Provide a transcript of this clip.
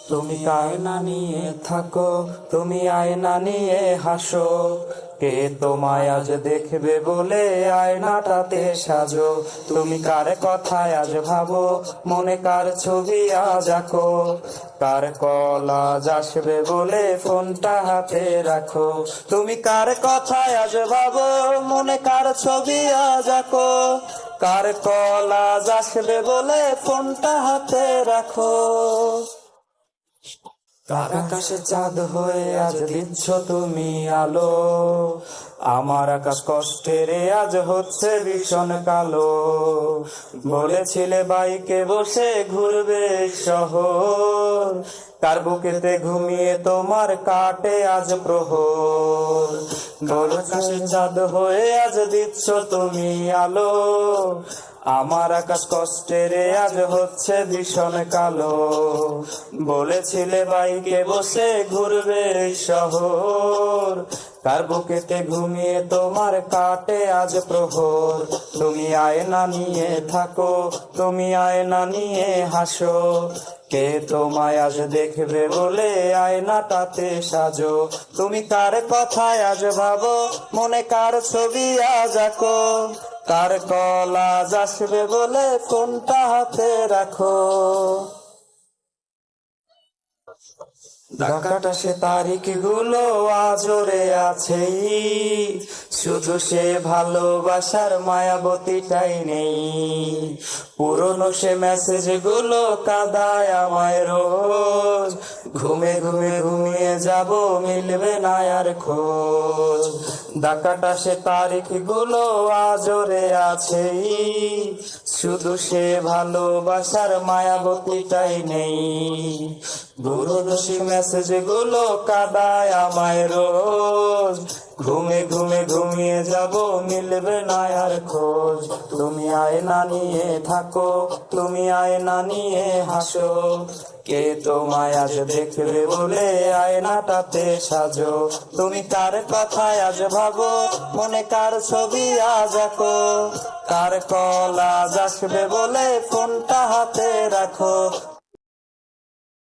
তুমি আয়না নিয়ে থাকো, তুমি আয়না নিয়ে হাসো। কে তোমায় আজ দেখবে বলে আয়নাটাতে সাজো। তুমি কার কথায় আজ ভাবো, মনে কার ছবি আজ আঁকো। কার কল আজ আসবে বলে ফোনটা হাতে রাখো। তুমি কার কথায় আজ ভাবো, মনে কার ছবি আজ আঁকো। কার কল আজ আসবে বলে ফোনটা হাতে রাখো। কার আকাশে চাঁদ হয়ে আজ দিচ্ছ তুমি আলো। আমার আকাশ কষ্টের আজ হচ্ছে ভীষণ কালো। বলেছিলে বাইকে বসে ঘুরবে শহর, কার বুকেতে ঘুমিয়ে তোমার কাটে আজ প্রহর। কার আকাশে চাঁদ হয়ে আজ দিচ্ছ তুমি আলো। আমার আকাশ কষ্টের আজ হচ্ছে ভীষণ কালো। বলেছিলে বাইকে বসে ঘুরবে শহর, কার বুকেতে ঘুমিয়ে তোমার কাটে আজ প্রহর। তুমি আয়না নিয়ে থাকো, তুমি আয়না নিয়ে হাসো। কে তোমায় আজ দেখবে বলে আয়নাটাতে সাজো। তুমি কার কথায় আজ ভাবো, মনে কার ছবি আজ আঁকো। কার কল আজ আসবে বলে ফোনটা হাতে রাখো। ঢাকাটা সে তারিখ গুলো আজরে আছেই, শুধু সে ভালোবাসার মায়াবতীটাই নেই। পুরনো সে মেসেজ গুলো কাঁদায় আমায় রোজ, ঘুমে ঘুমে ঘুমিয়ে যাব মিলবে না আর খোঁজ। ঢাকাটা সে তারিখ গুলো আজরে আছেই, শুধু সে ভালোবাসার মায়াবতীটাই নেই। দূরদর্শী মেসেজ গুলো কাঁদায় আমায় রোজ, ঘুমে ঘুমে ঘুমিয়ে যাব মিলবে না আর খোঁজ। তুমি আয়না নিয়ে থাকো, তুমি আয়না নিয়ে হাসো। কে তোমায় আজ দেখবে বলে আয়নাটাতে সাজো। তুমি কার কথায় আজ ভাবো, মনে কার ছবি আজ আঁকো। কার কল আজ আসবে বলে ফোনটা হাতে রাখো।